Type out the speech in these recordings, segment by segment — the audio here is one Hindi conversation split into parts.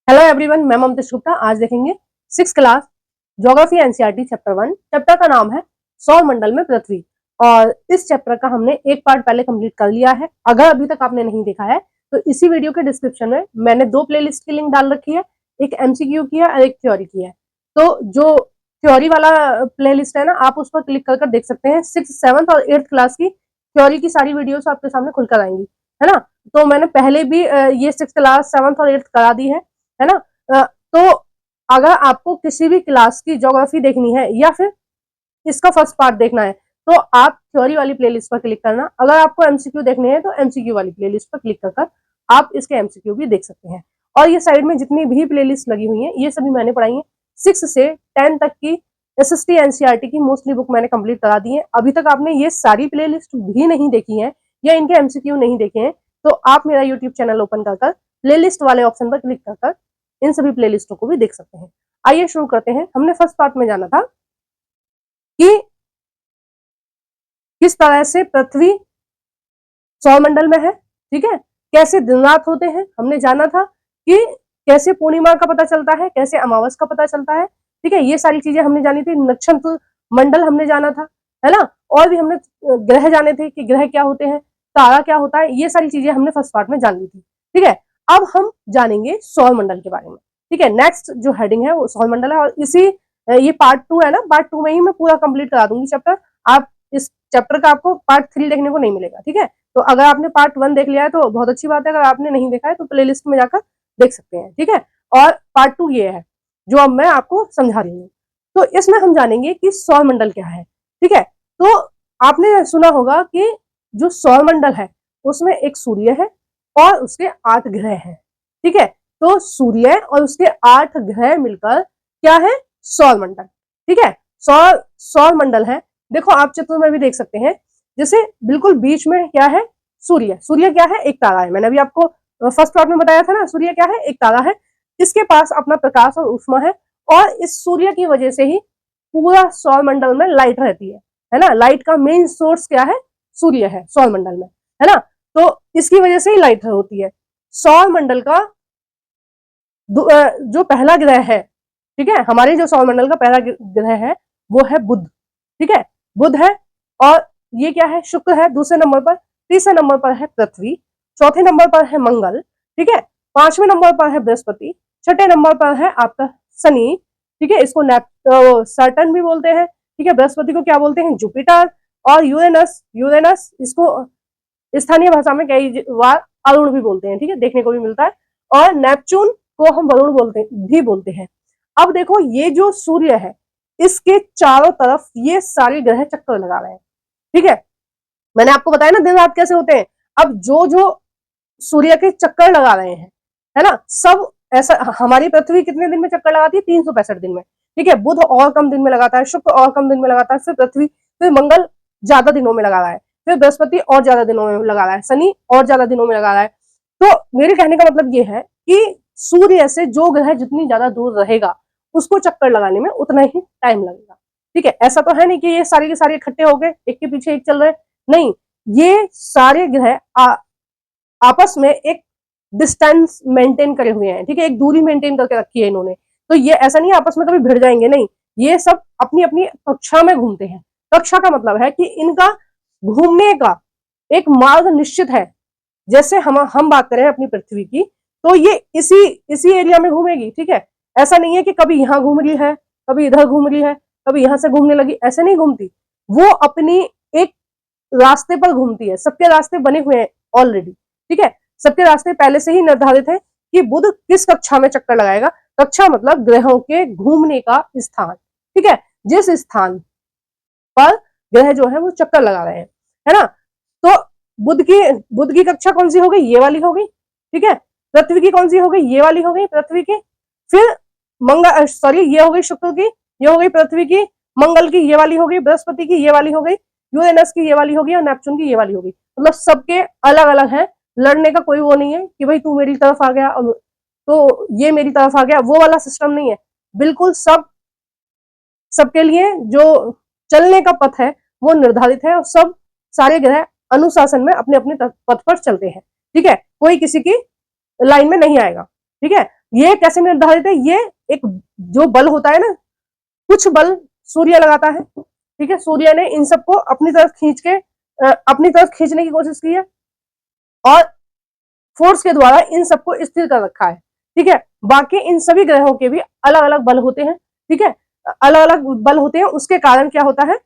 हेलो एवरीवन, मैं ममता गुप्ता। आज देखेंगे 6th class geography NCERT chapter 1। Chapter का नाम है सौर मंडल में पृथ्वी। और इस चैप्टर का हमने एक पार्ट पहले कंप्लीट कर लिया है। अगर अभी तक आपने नहीं देखा है तो इसी वीडियो के डिस्क्रिप्शन में मैंने 2 प्लेलिस्ट की लिंक डाल रखी है, एक एमसीक्यू की है और एक थ्योरी की है। तो जो थ्योरी वाला प्लेलिस्ट है ना, आप उस पर क्लिक कर देख सकते हैं। 6th, 7th और 8th क्लास की थ्योरी की सारी वीडियोस आपके सामने खुलकर आएंगी, है ना। तो मैंने पहले भी ये 6th क्लास, 7th और 8th करा दी है ना। तो अगर आपको किसी भी क्लास की ज्योग्राफी देखनी है या फिर इसका फर्स्ट पार्ट देखना है तो आप थ्योरी वाली प्लेलिस्ट पर क्लिक करना। अगर आपको एमसीक्यू देखने हैं तो एमसीक्यू वाली प्लेलिस्ट पर क्लिक कर आप इसके एमसीक्यू भी देख सकते हैं। और ये साइड में जितनी भी प्लेलिस्ट लगी हुई है ये सभी मैंने पढ़ाई है। 6 से 10 तक की एसएसटी एनसीईआरटी की मोस्टली बुक मैंने कंप्लीट करा दी है। अभी तक आपने ये सारी प्लेलिस्ट भी नहीं देखी है या इनके एमसीक्यू नहीं देखे हैं तो आप मेरा यूट्यूब चैनल ओपन कर प्लेलिस्ट वाले ऑप्शन पर क्लिक कर इन सभी प्लेलिस्टों को भी देख सकते हैं। आइए शुरू करते हैं। हमने फर्स्ट पार्ट में जाना था कि किस तरह से पृथ्वी सौरमंडल में है, ठीक है। कैसे दिन रात होते हैं हमने जाना था, कि कैसे पूर्णिमा का पता चलता है, कैसे अमावस का पता चलता है, ठीक है। ये सारी चीजें हमने जानी थी। नक्षत्र मंडल हमने जाना था, है ना। और भी हमने ग्रह जाने थे कि ग्रह क्या होते हैं, तारा क्या होता है। ये सारी चीजें हमने फर्स्ट पार्ट में जान ली थी, ठीक है। अब हम जानेंगे सौर मंडल के बारे में, ठीक है। नेक्स्ट जो हेडिंग है वो सौर मंडल है और इसी ये पार्ट 2 है ना, पार्ट 2 में ही मैं पूरा कंप्लीट करा दूंगी चैप्टर। आप इस चैप्टर का आपको पार्ट 3 देखने को नहीं मिलेगा, ठीक है। तो अगर आपने पार्ट 1 देख लिया है तो बहुत अच्छी बात है, अगर आपने नहीं देखा है तो प्लेलिस्ट में जाकर देख सकते हैं, ठीक है। और पार्ट 2 ये है जो अब मैं आपको समझा रही हूँ। तो इसमें हम जानेंगे कि सौर मंडल क्या है, ठीक है। तो आपने सुना होगा कि जो सौर मंडल है उसमें एक सूर्य है और उसके 8 ग्रह हैं, ठीक है। तो सूर्य और उसके 8 ग्रह मिलकर क्या है, सौर मंडल, ठीक है। सौर मंडल है। देखो आप चित्र में भी देख सकते हैं, जैसे बिल्कुल बीच में क्या है, सूर्य। सूर्य क्या है, एक तारा है। मैंने अभी आपको फर्स्ट पार्ट में बताया था ना, सूर्य क्या है, एक तारा है। इसके पास अपना प्रकाश और ऊष्मा है और इस सूर्य की वजह से ही पूरा सौर मंडल में लाइट रहती है ना। लाइट का मेन सोर्स क्या है, सूर्य है सौर मंडल में, है ना। तो इसकी वजह से ही लाइट होती है। सौर मंडल का जो पहला ग्रह है, ठीक है, हमारे जो सौर मंडल का पहला ग्रह है वो है बुध, ठीक है। बुध है। और ये क्या है, शुक्र है दूसरे नंबर पर। तीसरे नंबर पर है पृथ्वी। चौथे नंबर पर है मंगल, ठीक है। 5वें नंबर पर है बृहस्पति। छठे नंबर पर है आपका शनि, ठीक है। इसको सैटर्न भी बोलते हैं, ठीक है। बृहस्पति को क्या बोलते हैं, जुपिटर। और यूरेनस, यूरेनस इसको स्थानीय भाषा में कई बार अरुण भी बोलते हैं, ठीक है, देखने को भी मिलता है। और नेपच्यून को हम वरुण बोलते हैं। अब देखो ये जो सूर्य है इसके चारों तरफ ये सारे ग्रह चक्कर लगा रहे हैं, ठीक है। मैंने आपको बताया ना दिन रात कैसे होते हैं। अब जो जो सूर्य के चक्कर लगा रहे हैं, है ना, सब ऐसा। हमारी पृथ्वी कितने दिन में चक्कर लगाती है, 365 दिन में, ठीक है। बुध और कम दिन में लगाता है, शुक्र और कम दिन में लगाता है, फिर पृथ्वी, फिर मंगल ज्यादा दिनों में लगा रहा है, फिर बृहस्पति और ज्यादा दिनों में लगा रहा है, शनि और ज्यादा दिनों में लगा रहा है। तो मेरे कहने का मतलब ये है कि सूर्य से जो ग्रह जितनी ज्यादा दूर रहेगा उसको चक्कर लगाने में उतना ही टाइम लगेगा, ठीक है। ऐसा तो है नहीं कि ये सारे के सारे इकट्ठे हो गए एक के पीछे एक चल रहे, नहीं। ये सारे ग्रह आपस में एक डिस्टेंस मेंटेन करे हुए हैं, ठीक है। एक दूरी मेंटेन करके रखी है इन्होंने। तो ये ऐसा नहीं आपस में कभी भिड़ जाएंगे, नहीं। ये सब अपनी अपनी कक्षा में घूमते हैं। कक्षा का मतलब है कि इनका घूमने का एक मार्ग निश्चित है। जैसे हम बात करें अपनी पृथ्वी की तो ये इसी इसी एरिया में घूमेगी, ठीक है। ऐसा नहीं है कि कभी यहाँ घूम रही है, कभी इधर घूम रही है, कभी यहां से घूमने लगी, ऐसे नहीं घूमती। वो अपनी एक रास्ते पर घूमती है। सबके रास्ते बने हुए हैं ऑलरेडी, ठीक है। सबके रास्ते पहले से ही निर्धारित है कि बुध किस कक्षा में चक्कर लगाएगा। कक्षा मतलब ग्रहों के घूमने का स्थान, ठीक है। जिस स्थान पर ग्रह जो है वो चक्कर लगा रहे हैं, है ना। तो बुध की कक्षा कौन सी हो गई, ये वाली हो गई, ठीक है। पृथ्वी की कौन सी हो गई, ये वाली हो गई पृथ्वी की। फिर मंगल, सॉरी, ये हो गई शुक्र की, ये हो गई पृथ्वी की। मंगल की ये वाली हो गई, बृहस्पति की ये वाली हो गई, यूरेनस की ये वाली होगी और नेपच्यून की ये वाली होगी। मतलब सबके अलग अलग है। लड़ने का कोई वो नहीं है कि भाई तू मेरी तरफ आ गया तो ये मेरी तरफ आ गया, वो वाला सिस्टम नहीं है। बिल्कुल सबके लिए जो चलने का पथ है वो निर्धारित है और सब सारे ग्रह अनुशासन में अपने अपने पथ पर चलते हैं, ठीक है। कोई किसी की लाइन में नहीं आएगा, ठीक है। ये कैसे निर्धारित है? ये एक जो बल होता है ना, कुछ बल सूर्य लगाता है, ठीक है, सूर्य ने इन सबको अपनी तरफ खींच के अपनी तरफ खींचने की कोशिश की है और फोर्स के द्वारा इन सबको स्थिर कर रखा है, ठीक है। बाकी इन सभी ग्रहों के भी अलग अलग बल होते हैं, ठीक है, अलग अलग बल होते हैं। उसके कारण क्या होता है,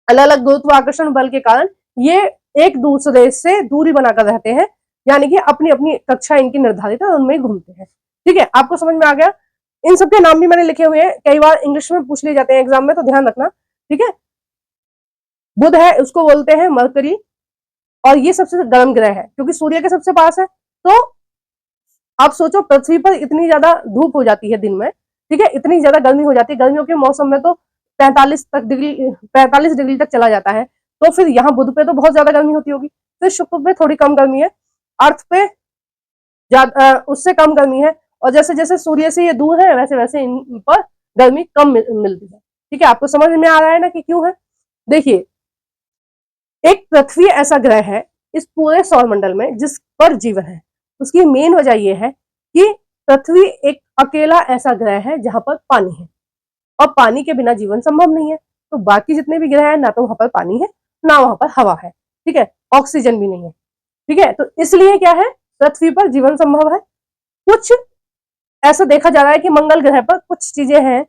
अलग अलग गुरुत्वाकर्षण बल के कारण ये एक दूसरे से दूरी बनाकर रहते हैं, यानी कि अपनी अपनी कक्षा इनकी निर्धारित है, उनमें घूमते हैं, ठीक है। आपको समझ में आ गया? इन सबके नाम भी मैंने लिखे हुए हैं, कई बार इंग्लिश में पूछ लिए जाते हैं एग्जाम में, तो ध्यान रखना, ठीक है। बुध है, उसको बोलते हैं मरकरी, और ये सबसे गर्म ग्रह है क्योंकि सूर्य के सबसे पास है। तो आप सोचो, पृथ्वी पर इतनी ज्यादा धूप हो जाती है दिन में, ठीक है, इतनी ज्यादा गर्मी हो जाती है, गर्मियों के मौसम में तो 45 डिग्री तक चला जाता है। तो फिर यहाँ बुध पे तो बहुत ज्यादा गर्मी होती होगी, फिर शुक्र पे थोड़ी कम गर्मी है, अर्थ पे उससे कम गर्मी है, और जैसे जैसे सूर्य से ये दूर है वैसे वैसे इन पर गर्मी कम मिलती है, ठीक है। आपको समझ में आ रहा है ना कि क्यों है? देखिए, एक पृथ्वी ऐसा ग्रह है इस पूरे सौरमंडल में जिस पर जीवन है। उसकी मेन वजह यह है कि पृथ्वी एक अकेला ऐसा ग्रह है जहां पर पानी है, और पानी के बिना जीवन संभव नहीं है। तो बाकी जितने भी ग्रह हैं, ना तो वहां पर पानी है, ना वहां पर हवा है, ठीक है, ऑक्सीजन भी नहीं है, ठीक है। तो इसलिए क्या है, पृथ्वी पर जीवन संभव है। कुछ ऐसा देखा जा रहा है कि मंगल ग्रह पर कुछ चीजें हैं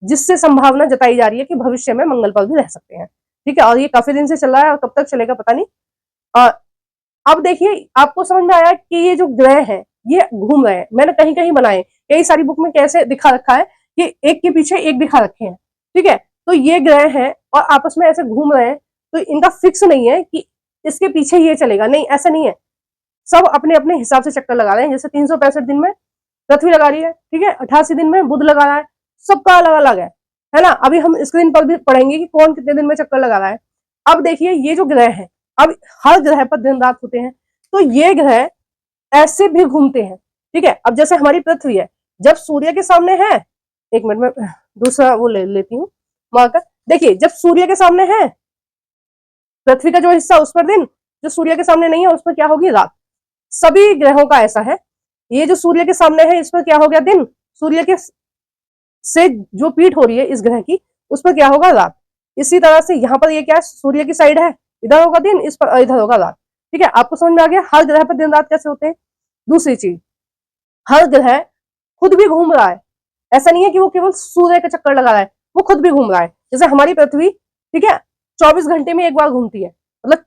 जिससे संभावना जताई जा रही है कि भविष्य में मंगल पर भी रह सकते हैं, ठीक है। और ये काफी दिन से चल रहा है, और कब तक चलेगा पता नहीं। और अब देखिए, आपको समझ में आया कि ये जो ग्रह है ये घूम रहे हैं। मैंने कहीं कहीं बनाए, कई सारी बुक में कैसे दिखा रखा है कि एक के पीछे एक दिखा रखे हैं, ठीक है। तो ये ग्रह हैं और आपस में ऐसे घूम रहे हैं, तो इनका फिक्स नहीं है कि इसके पीछे ये चलेगा, नहीं, ऐसा नहीं है। सब अपने अपने हिसाब से चक्कर लगा रहे हैं। जैसे 365 दिन में पृथ्वी लगा रही है, ठीक है, 88 दिन में बुध लगा रहा है, सबका अलग अलग है ना। अभी हम स्क्रीन पर भी पढ़ेंगे कि कौन कितने दिन में चक्कर लगा रहा है। अब देखिए, ये जो ग्रह है, अब हर ग्रह पर दिन रात होते हैं, तो ये ग्रह ऐसे भी घूमते हैं, ठीक है। अब जैसे हमारी पृथ्वी है, जब सूर्य के सामने है, एक मिनट में दूसरा वो लेती हूँ मार्कर। देखिए, जब सूर्य के सामने है पृथ्वी का जो हिस्सा, उस पर दिन, जो सूर्य के सामने नहीं है उस पर क्या होगी, रात। सभी ग्रहों का ऐसा है। ये जो सूर्य के सामने है इस पर क्या हो गया, दिन। सूर्य के से जो पीठ हो रही है इस ग्रह की, उस पर क्या होगा, रात। इसी तरह से यहाँ पर ये क्या है, सूर्य की साइड है, इधर होगा दिन, इस पर इधर होगा रात, ठीक है। आपको समझ में आ गया हर ग्रह पर दिन रात कैसे होते हैं। दूसरी चीज, हर ग्रह खुद भी घूम रहा है। ऐसा नहीं है कि वो केवल सूर्य का चक्कर लगा रहा है, वो खुद भी घूम रहा है। जैसे हमारी पृथ्वी, ठीक है, 24 घंटे में एक बार घूमती है, मतलब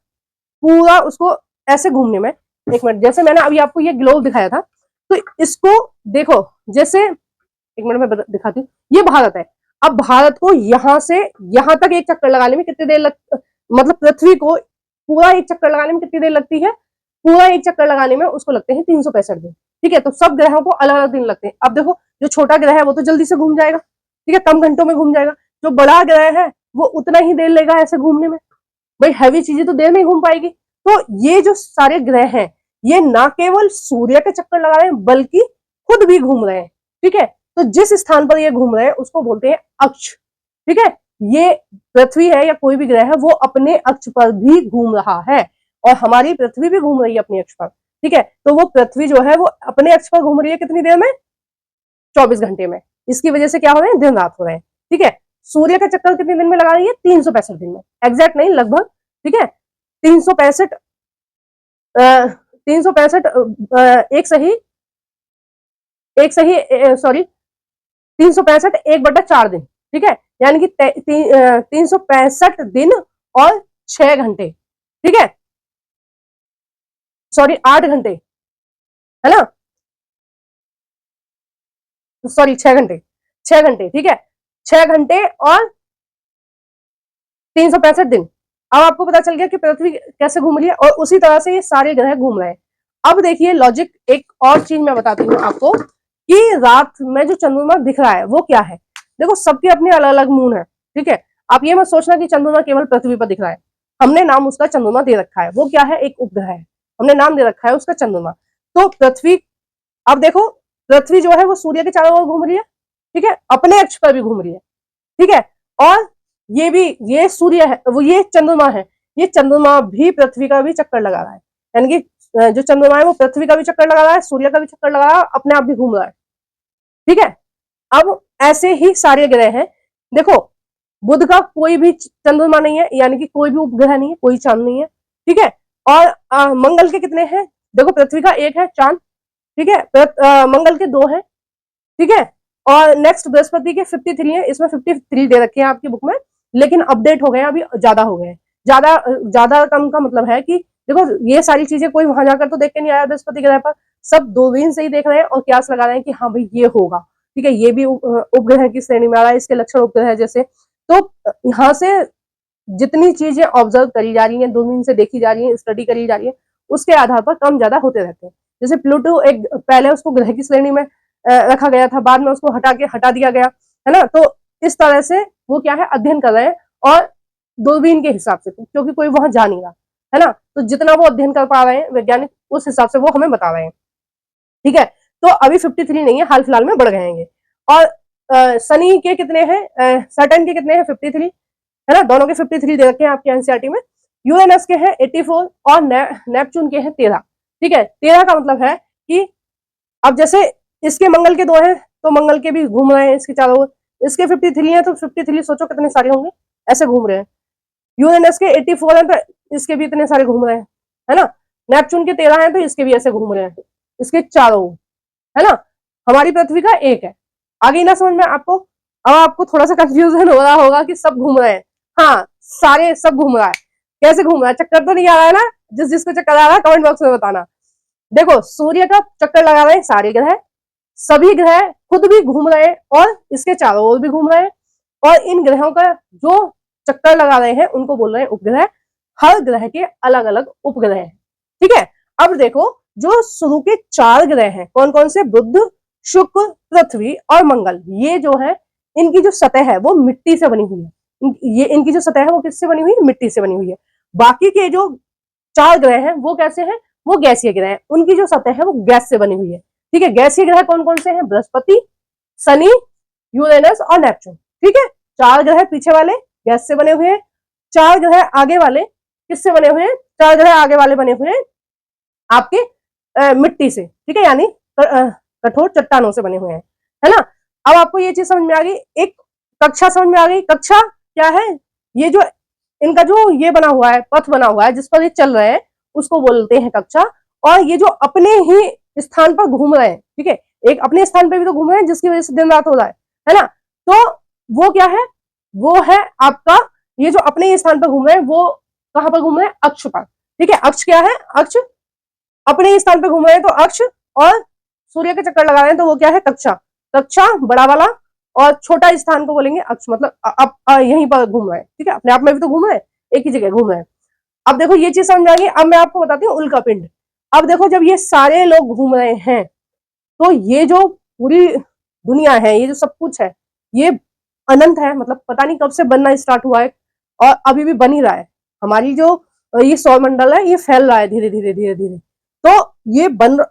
पूरा उसको ऐसे घूमने में। एक मिनट, जैसे मैंने अभी आपको ये ग्लोब दिखाया था, तो इसको देखो, जैसे एक मिनट में दिखाती हूँ। ये भारत है, अब भारत को यहां से यहां तक एक चक्कर लगाने में कितनी देर मतलब पृथ्वी को पूरा एक चक्कर लगाने में कितनी देर लगती है, पूरा एक चक्कर लगाने में उसको लगते हैं 365 दिन, ठीक है। तो सब ग्रहों को अलग अलग दिन लगते हैं। अब देखो, जो छोटा ग्रह है वो तो जल्दी से घूम जाएगा, ठीक है, कम घंटों में घूम जाएगा। जो बड़ा ग्रह है वो उतना ही देर लेगा ऐसे घूमने में, भाई हैवी चीजें तो देर में ही घूम पाएगी। तो ये जो सारे ग्रह हैं, ये ना केवल सूर्य के चक्कर लगा रहे हैं बल्कि खुद भी घूम रहे हैं, ठीक है। तो जिस स्थान पर ये घूम रहे हैं उसको बोलते हैं अक्ष, ठीक है। ये पृथ्वी है या कोई भी ग्रह है, वो अपने अक्ष पर भी घूम रहा है, और हमारी पृथ्वी भी घूम रही है अपने अक्ष पर, ठीक है। तो वो पृथ्वी जो है वो अपने अक्ष पर घूम रही है कितनी देर में, 24 घंटे में। इसकी वजह से क्या हो रहे हैं, दिन रात हो रहे हैं, ठीक है। सूर्य का चक्कर कितने दिन में लगा रही है, 365 दिन में, एग्जैक्ट नहीं, लगभग, ठीक है। 365 365 एक सही सॉरी 365 1/4 दिन, ठीक है, यानी कि 365 दिन और 6 घंटे, ठीक है, सॉरी 8 घंटे, है ना, सॉरी 6 घंटे, 6 घंटे, ठीक है, 6 घंटे और 365 दिन। अब आपको पता चल गया कि पृथ्वी कैसे घूम रही है, और उसी तरह से ये सारे ग्रह घूम रहे हैं। अब देखिए लॉजिक, एक और चीज मैं बताती हूँ आपको कि रात में जो चंद्रमा दिख रहा है वो क्या है। देखो, सबके अपने अलग अलग मून है, ठीक है। आप ये मत सोचना कि चंद्रमा केवल पृथ्वी पर दिख रहा है। हमने नाम उसका चंद्रमा दे रखा है, वो क्या है, एक उपग्रह है, हमने नाम दे रखा है उसका चंद्रमा। तो पृथ्वी, अब देखो, पृथ्वी जो है वो सूर्य के चारों ओर घूम रही है, ठीक है, अपने अक्ष पर भी घूम रही है, ठीक है। और ये भी, ये सूर्य है, वो ये चंद्रमा है, ये चंद्रमा भी पृथ्वी का भी चक्कर लगा रहा है, यानी कि जो चंद्रमा है वो पृथ्वी का भी चक्कर लगा रहा है, सूर्य का भी चक्कर लगा रहा है, अपने आप भी घूम रहा है, ठीक है। अब ऐसे ही सारे ग्रह हैं। देखो बुध का कोई भी चंद्रमा नहीं है, यानी कि कोई भी उपग्रह नहीं है, कोई चांद नहीं है, ठीक है। और मंगल के कितने हैं? देखो पृथ्वी का एक है चांद, ठीक है, मंगल के दो हैं, ठीक है। और नेक्स्ट बृहस्पति के 53 है, इसमें 53 दे रखे हैं आपकी बुक में, लेकिन अपडेट हो गए अभी, ज्यादा हो गए। ज्यादा ज्यादा कम का मतलब है कि देखो ये सारी चीजें कोई वहां जाकर तो देख के नहीं आया बृहस्पति ग्रह पर, सब दूरबीन से ही देख रहे हैं और क्यास लगा रहे हैं कि हाँ भाई ये होगा, ठीक है, ये भी उपग्रह की श्रेणी में आ रहा है, इसके लक्षण उपग्रह जैसे। तो यहाँ से जितनी चीजें ऑब्जर्व करी जा रही हैं, दूरबीन से देखी जा रही है, स्टडी करी जा रही है, उसके आधार पर कम ज्यादा होते रहते हैं। जैसे प्लूटो एक पहले उसको ग्रह की श्रेणी में रखा गया था, बाद में उसको हटा दिया गया, है ना। तो इस तरह से वो क्या है, अध्ययन कर रहे हैं, और दूरबीन के हिसाब से, क्योंकि कोई वहां जा नहीं रहा है ना, तो जितना वो अध्ययन कर पा रहे हैं वैज्ञानिक, उस हिसाब से वो हमें बता रहे हैं, ठीक है। तो अभी 53 नहीं है, हाल फिलहाल में बढ़ गए हैं। और शनि के कितने हैं, सैटर्न के कितने हैं, 53, है ना, दोनों के 53 दे रखे हैं आपके एनसीईआरटी में। यूरेनस के हैं 84 और नेपच्यून के हैं 13, ठीक है। 13 का मतलब है कि अब जैसे इसके मंगल के दो हैं तो मंगल के भी घूम रहे हैं इसके चारों ओर, इसके 53 है तो 53 सोचो कितने सारे होंगे, ऐसे घूम रहे हैं। यूरेनस के 84 है तो इसके भी इतने सारे घूम रहे हैं, है ना। नेपच्यून के 13 है तो इसके भी ऐसे घूम रहे हैं, इसके चारों ओर, है ना। हमारी पृथ्वी का एक है। आगे ना समझ में आपको? अब आपको थोड़ा सा कंफ्यूजन हो रहा होगा कि सब घूम रहे हैं, हाँ सारे सब घूम रहा है। कैसे घूम रहा है, चक्कर तो नहीं आ रहा है ना? जिसको चक्कर आ रहा है कमेंट बॉक्स में बताना। देखो सूर्य का चक्कर लगा रहे हैं सारे ग्रह, सभी ग्रह खुद भी घूम रहे हैं और इसके चारों ओर भी घूम रहे हैं, और इन ग्रहों का जो चक्कर लगा रहे हैं उनको बोल रहे हैं उपग्रह। हर ग्रह के अलग अलग उपग्रह हैं, ठीक है। अब देखो जो शुरू के 4 ग्रह हैं कौन कौन से, बुध, शुक्र, पृथ्वी और मंगल, ये जो है इनकी जो सतह है वो मिट्टी से बनी हुई है। ये इनकी जो सतह है वो किससे बनी हुई है, मिट्टी से बनी हुई है। बाकी के जो 4 ग्रह हैं वो कैसे हैं, वो गैसीय ग्रह हैं, उनकी जो सतह है वो गैस से बनी हुई है, ठीक है। गैसीय ग्रह कौन कौन से हैं, बृहस्पति, शनि, यूरेनस और नेपच्यून, ठीक है। 4 ग्रह पीछे वाले गैस से बने हुए हैं, 4 ग्रह आगे वाले किससे बने हुए हैं, 4 ग्रह आगे वाले बने हुए हैं आपके मिट्टी से, ठीक है, यानी कठोर चट्टानों से बने हुए हैं, है ना। अब आपको ये चीज समझ में आ गई, एक कक्षा समझ में आ गई। कक्षा क्या है, ये जो इनका जो ये बना हुआ है, पथ बना हुआ है जिस पर ये चल रहे हैं उसको बोलते हैं कक्षा। और ये जो अपने ही स्थान पर घूम रहे हैं, ठीक है, एक अपने स्थान पर भी तो घूम रहे हैं जिसकी वजह से दिन रात हो रहा है ना। तो वो क्या है, वो है आपका, ये जो अपने स्थान पर घूम रहे हैं वो कहां पर घूम रहे हैं, अक्ष पर, ठीक है। अक्ष क्या है, अक्ष अपने स्थान पर घूम रहे हैं तो अक्ष, और सूर्य के चक्कर लगा रहे हैं तो वो क्या है, कक्षा। कक्षा बड़ा वाला, और छोटा स्थान को बोलेंगे अक्ष, मतलब अब यहीं पर घूम रहे हैं, ठीक है, अपने आप में भी तो घूम रहे हैं, एक ही जगह घूम रहे हैं। अब देखो ये चीज समझ आ गई। अब मैं आपको बताती हूँ उल्का पिंड। अब देखो जब ये सारे लोग घूम रहे हैं तो ये जो पूरी दुनिया है, ये जो सब कुछ है, ये अनंत है, मतलब पता नहीं कब से बनना स्टार्ट हुआ है और अभी भी बन ही रहा है। हमारी जो ये सौर मंडल है ये फैल रहा है धीरे धीरे धीरे धीरे, तो ये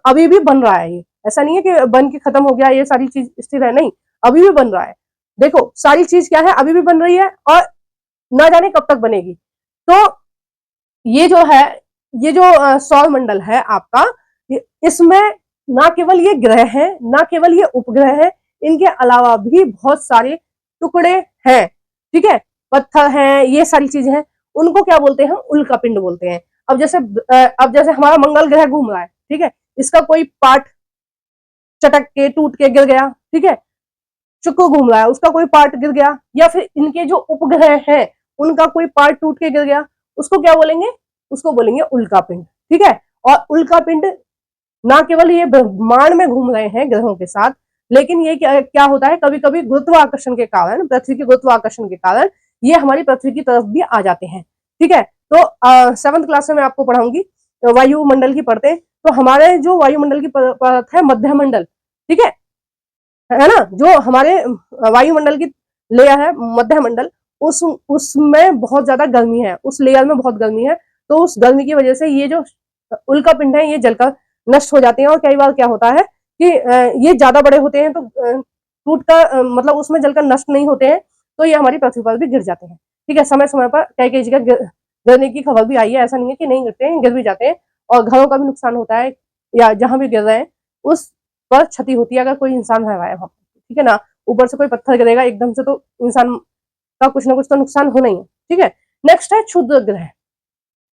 अभी भी बन रहा है। ये ऐसा नहीं है कि बन के खत्म हो गया, ये सारी चीज स्थिर है, नहीं, अभी भी बन रहा है। देखो सारी चीज क्या है, अभी भी बन रही है और ना जाने कब तक बनेगी। तो ये जो है, ये जो सौर मंडल है आपका, इसमें ना केवल ये ग्रह है, ना केवल ये उपग्रह है, इनके अलावा भी बहुत सारे टुकड़े हैं, ठीक है, पत्थर हैं, ये सारी चीजें हैं, उनको क्या बोलते हैं, उल्का पिंड बोलते हैं। अब जैसे हमारा मंगल ग्रह घूम रहा है, ठीक है, इसका कोई पार्ट चटक के टूट के गिर गया, ठीक है। शुक्र घूम रहा है, उसका कोई पार्ट गिर गया, या फिर इनके जो उपग्रह हैं उनका कोई पार्ट टूट के गिर गया, उसको क्या बोलेंगे, उसको बोलेंगे उल्का पिंड, ठीक है। और उल्का पिंड ना केवल ये ब्रह्मांड में घूम रहे हैं ग्रहों के साथ, लेकिन ये क्या होता है, कभी कभी गुरुत्वाकर्षण के कारण, पृथ्वी के गुरुत्वाकर्षण के कारण ये हमारी पृथ्वी की तरफ भी आ जाते हैं, ठीक है। तो 7th क्लास में मैं आपको पढ़ाऊंगी वायुमंडल की परतें। तो हमारे जो वायुमंडल की परत है मध्यमंडल, ठीक है ना, जो हमारे वायुमंडल की लेयर है मध्यमंडल, उसमें बहुत ज्यादा गर्मी है, उस लेयर में बहुत गर्मी है। तो उस गर्मी की वजह से ये जो उल्का पिंड है ये जलकर नष्ट हो जाते हैं। और कई बार क्या होता है कि ये ज्यादा बड़े होते हैं तो टूट कर मतलब उसमें जलकर नष्ट नहीं होते हैं, तो ये हमारी पृथ्वी पर भी गिर जाते हैं, ठीक है। समय समय पर कई कई जगह गिरने की खबर भी आई है, ऐसा नहीं है कि नहीं गिरते हैं, गिर भी जाते हैं, और घरों का भी नुकसान होता है, या जहां भी गिर रहे हैं उस पर क्षति होती है अगर कोई इंसान रह रहा है वहां पर। ठीक है ना। ऊपर से कोई पत्थर गिरेगा एकदम से तो इंसान का कुछ ना कुछ तो नुकसान होना ही है, ठीक है। नेक्स्ट है क्षुद्र ग्रह।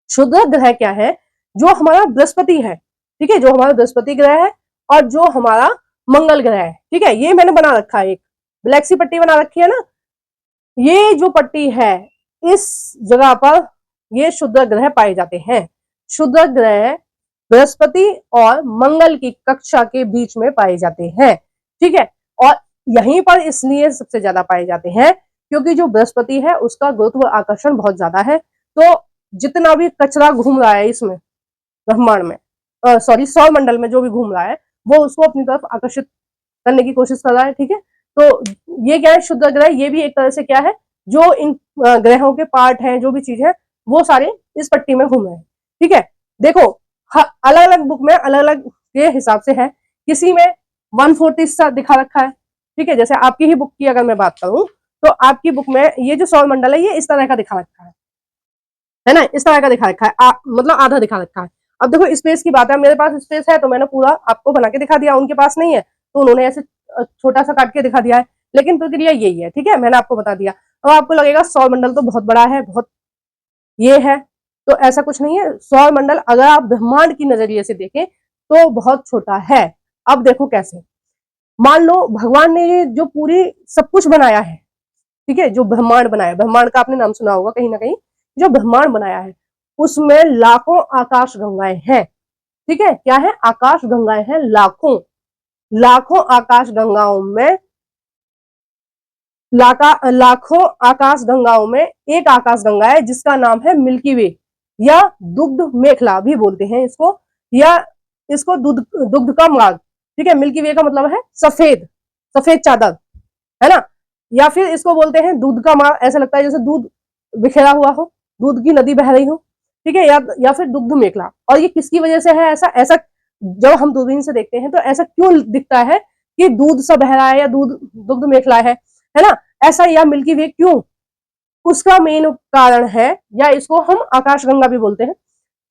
क्षुद्र ग्रह क्या है? जो हमारा बृहस्पति है, ठीक है, जो हमारा बृहस्पति ग्रह है और जो हमारा मंगल ग्रह है, ठीक है। ये मैंने बना रखा है, एक ब्लैक सी पट्टी बना रखी है ना, ये जो पट्टी है इस जगह पर ये क्षुद्र ग्रह पाए जाते हैं। क्षुद्र ग्रह बृहस्पति और मंगल की कक्षा के बीच में पाए जाते हैं, ठीक है। और यहीं पर इसलिए सबसे ज्यादा पाए जाते हैं क्योंकि जो बृहस्पति है उसका गुरुत्व आकर्षण बहुत ज्यादा है। तो जितना भी कचरा घूम रहा है इसमें ब्रह्मांड में, सॉरी सौर मंडल में जो भी घूम रहा है वो उसको अपनी तरफ आकर्षित करने की कोशिश कर रहा है, ठीक है। तो ये क्या है, क्षुद्र ग्रह ये भी एक तरह से क्या है, जो इन ग्रहों के पार्ट हैं, जो भी चीज है वो सारे इस पट्टी में घूम रहे हैं, ठीक है। देखो अलग अलग बुक में अलग अलग के हिसाब से है, किसी में 140 सा दिखा रखा है, ठीक है। जैसे आपकी ही बुक की अगर मैं बात करूं तो आपकी बुक में ये जो सौर मंडल है ये इस तरह का दिखा रखा है ना, इस तरह का दिखा रखा है, मतलब आधा दिखा रखा है। अब देखो स्पेस की बात है, मेरे पास स्पेस है तो मैंने पूरा आपको बना के दिखा दिया, उनके पास नहीं है तो उन्होंने ऐसे छोटा सा काट के दिखा दिया है, लेकिन प्रक्रिया यही है, ठीक है, मैंने आपको बता दिया। अब आपको लगेगा सौर मंडल तो बहुत बड़ा है, बहुत ये है, तो ऐसा कुछ नहीं है। सौर मंडल अगर आप ब्रह्मांड की नजरिए से देखें तो बहुत छोटा है। अब देखो कैसे, मान लो भगवान ने ये जो पूरी सब कुछ बनाया है, ठीक है, जो ब्रह्मांड बनाया, ब्रह्मांड का आपने नाम सुना होगा कहीं ना कहीं, जो ब्रह्मांड बनाया है उसमें लाखों आकाश गंगाएं हैं, ठीक है। क्या है? आकाश गंगाएं हैं, लाखों लाखों आकाश गंगाओं में लाखों आकाश गंगाओं में एक आकाश गंगा है जिसका नाम है मिल्की वे, या दुग्ध मेखला भी बोलते हैं इसको, या इसको दुग्ध का मार्ग, ठीक है। मिल्की वे का मतलब है सफेद सफेद चादर, है ना। या फिर इसको बोलते हैं दूध का मार्ग, ऐसा लगता है जैसे दूध बिखेरा हुआ हो, दूध की नदी बह रही हो, ठीक है। या फिर दुग्ध मेखला। और ये किसकी वजह से है ऐसा? ऐसा जब हम दूरबीन से देखते हैं तो ऐसा क्यों दिखता है कि दूध सा बह रहा है या दूध दुग्ध मेखला है ना, ऐसा, या मिल्की वे क्यों? उसका मेन कारण है, या इसको हम आकाशगंगा भी बोलते हैं,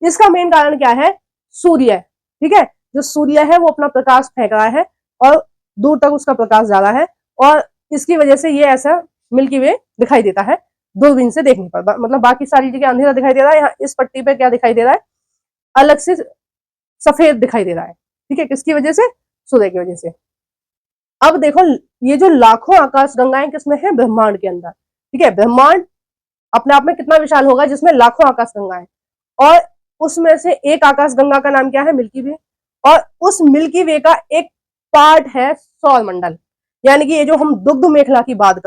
इसका मेन कारण क्या है? सूर्य, ठीक है। जो सूर्य है वो अपना प्रकाश फेंक रहा है और दूर तक उसका प्रकाश जा रहा है, और इसकी वजह से ये ऐसा मिल्की वे दिखाई देता है दूरबीन से देखने पर। मतलब बाकी सारी जगह अंधेरा दिखाई दे रहा है, यहाँ इस पट्टी पे क्या दिखाई दे रहा है? अलग से सफेद दिखाई दे रहा है, ठीक है। किसकी वजह से? सूर्य की वजह से। अब देखो ये जो लाखों आकाश गंगाएं किसमें है? ब्रह्मांड के अंदर, ठीक है। ब्रह्मांड अपने आप में कितना विशाल होगा जिसमें लाखों आकाश गंगाएं, और उसमें से एक आकाश गंगा का नाम क्या है? मिल्की वे। और उस मिल्की वे का एक पार्ट है सौर मंडल, यानी कि ये जो हम दुग्ध मेखला की बात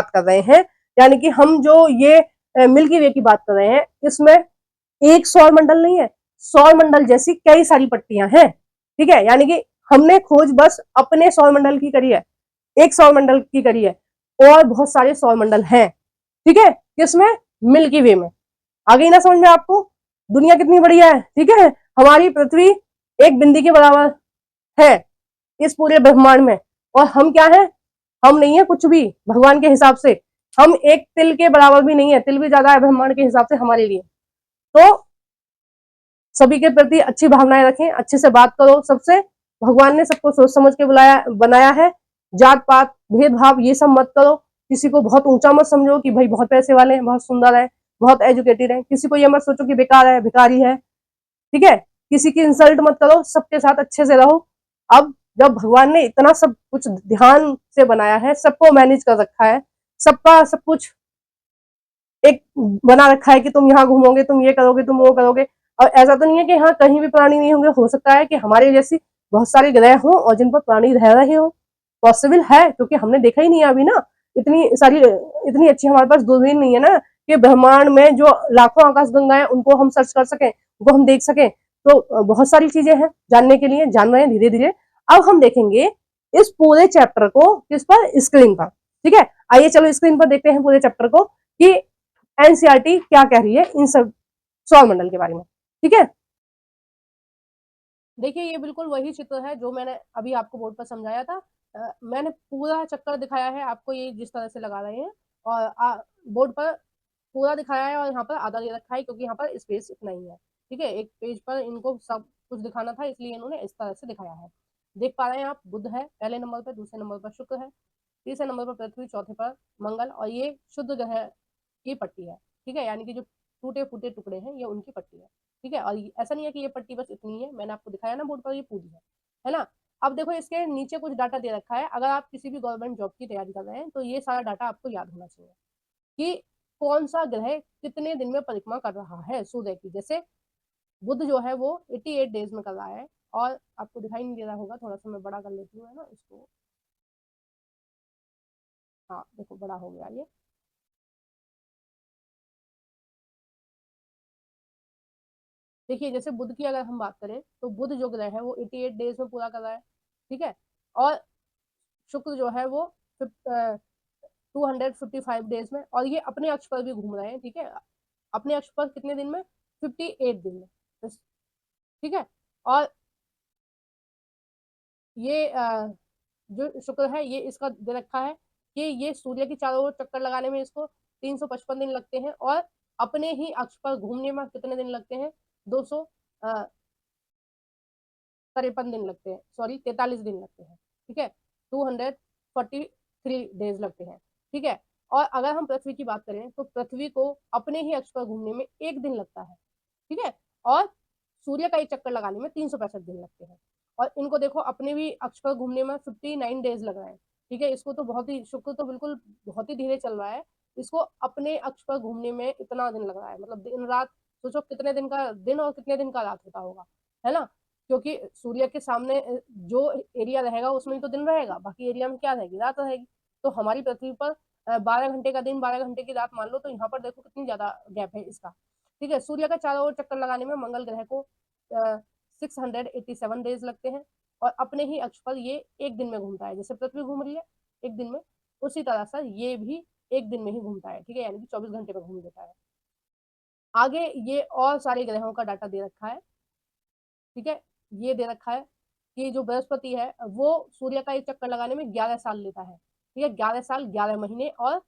कर रहे हैं, यानी कि हम जो ये मिल्की वे की बात कर रहे हैं, इसमें एक सौर मंडल नहीं है, सौर मंडल जैसी कई सारी पट्टियां हैं, ठीक है। यानी कि हमने खोज बस अपने सौर मंडल की करी है, एक सौर मंडल की करी है, और बहुत सारे सौर मंडल हैं, ठीक है। किसमें? मिल्की वे में। आ गई ना समझ में आपको? दुनिया कितनी बढ़िया है, ठीक है। हमारी पृथ्वी एक बिंदी के बराबर है इस पूरे ब्रह्मांड में, और हम क्या है? हम नहीं है कुछ भी भगवान के हिसाब से, हम एक तिल के बराबर भी नहीं है, तिल भी ज्यादा है ब्रह्मांड के हिसाब से हमारे लिए। तो सभी के प्रति अच्छी भावनाएं रखें, अच्छे से बात करो सबसे। भगवान ने सबको सोच समझ के बुलाया बनाया है, जात पात भेदभाव ये सब मत करो, किसी को बहुत ऊंचा मत समझो कि भाई बहुत पैसे वाले हैं, बहुत सुंदर है, बहुत एजुकेटेड है, किसी को ये मत सोचो कि बेकार है, भिखारी है, ठीक है। किसी की इंसल्ट मत करो, सबके साथ अच्छे से रहो। अब जब भगवान ने इतना सब कुछ ध्यान से बनाया है, सबको मैनेज कर रखा है, सबका सब कुछ एक बना रखा है कि तुम यहाँ घूमोगे, तुम ये करोगे, तुम वो करोगे, और ऐसा तो नहीं है कि हाँ कहीं भी प्राणी नहीं होंगे, हो सकता है कि हमारे जैसी बहुत सारे ग्रह हों और जिन पर प्राणी रह रहे हो, पॉसिबल है, क्योंकि हमने देखा ही नहीं है अभी ना, इतनी सारी इतनी अच्छी हमारे पास दूरबीन नहीं है ना कि ब्रह्मांड में जो लाखों आकाश गंगाएं उनको हम सर्च कर सकें, उनको हम देख सकें। तो बहुत सारी चीजें हैं जानने के लिए, जान रहे हैं धीरे धीरे। अब हम देखेंगे इस पूरे चैप्टर को किस पर? स्क्रीन पर, ठीक है। आइए चलो स्क्रीन पर देखते हैं पूरे चैप्टर को कि एनसीईआरटी क्या कह रही है इन सब सौर मंडल के बारे में, ठीक है। देखिए ये बिल्कुल वही चित्र है जो मैंने अभी आपको बोर्ड पर समझाया था। मैंने पूरा चक्कर दिखाया है आपको, ये जिस तरह से लगा रहे हैं, और बोर्ड पर पूरा दिखाया है, और यहाँ पर आधा दे रखा है क्योंकि यहाँ पर स्पेस इतना ही है, ठीक है। एक पेज पर इनको सब कुछ दिखाना था इसलिए इन्होंने इस तरह से दिखाया है। देख पा रहे हैं आप, बुध है पहले नंबर पर, दूसरे नंबर पर शुक्र है, तीसरे नंबर पर पृथ्वी, चौथे पर मंगल, और ये शुद्ध ग्रह की पट्टी है। ठीक है, यानी कि जो टूटे फूटे टुकड़े हैं ये उनकी पट्टी है। ठीक है, और ऐसा नहीं है कि ये पट्टी बस इतनी है, मैंने आपको दिखाया ना बोर्ड पर, ये पूरी है ना। अब देखो इसके नीचे कुछ डाटा दे रखा है, अगर आप किसी भी गवर्नमेंट जॉब की तैयारी कर रहे हैं तो ये सारा डाटा आपको याद होना चाहिए कि कौन सा ग्रह कितने दिन में परिक्रमा कर रहा है सूर्य की। जैसे बुध जो है वो 88 डेज में कर रहा है, और आपको दिखाई नहीं दे रहा होगा, थोड़ा सा मैं बड़ा कर लेती हूँ, है ना इसको। हाँ देखो बड़ा हो गया ये। देखिए जैसे बुध की अगर हम बात करें तो बुध जो ग्रह है वो 88 डेज में पूरा कर रहा है। ठीक है, और शुक्र जो है वो 255 डेज में, और ये अपने अक्ष पर भी घूम रहे हैं। ठीक है, अपने अक्ष पर कितने दिन में, 58 दिन में। ठीक है, और ये जो शुक्र है ये इसका दे रखा है कि ये सूर्य की चारों ओर चक्कर लगाने में इसको 355 दिन लगते हैं, और अपने ही अक्ष पर घूमने में कितने दिन लगते हैं, 253 दिन लगते हैं, सॉरी 43 दिन लगते हैं। ठीक है, 243 डेज लगते हैं। ठीक है, और अगर हम पृथ्वी की बात करें तो पृथ्वी को अपने ही अक्ष पर घूमने में एक दिन लगता है। ठीक है, और सूर्य का एक चक्कर लगाने में 365 दिन लगते हैं, और इनको देखो अपने भी अक्ष पर घूमने में 59 डेज लग रहे हैं। ठीक है, इसको तो बहुत ही, शुक्र तो बिल्कुल बहुत ही धीरे चल रहा है, इसको अपने अक्ष पर घूमने में इतना दिन लग रहा है, मतलब दिन रात, सोचो कितने दिन का दिन और कितने दिन का रात होता होगा, है ना। क्योंकि सूर्य के सामने जो एरिया रहेगा उसमें तो दिन रहेगा, बाकी एरिया में क्या रहेगी, रात रहेगी। तो हमारी पृथ्वी पर 12 घंटे का दिन, 12 घंटे की रात मान लो, तो यहाँ पर देखो कितनी ज्यादा गैप है इसका। ठीक है, सूर्य का चारों ओर चक्कर लगाने में मंगल ग्रह को 687 डेज लगते हैं, और अपने ही अक्ष पर ये एक दिन में घूमता है, जैसे पृथ्वी घूम रही है एक दिन में, उसी तरह से ये भी एक दिन में ही घूमता है। ठीक है, यानी कि 24 घंटे में घूम लेता है। आगे ये और सारे ग्रहों का डाटा दे रखा है। ठीक है, ये दे रखा है कि जो बृहस्पति है वो सूर्य का एक चक्कर लगाने में 11 साल लेता है। ठीक है, 11 साल 11 महीने, और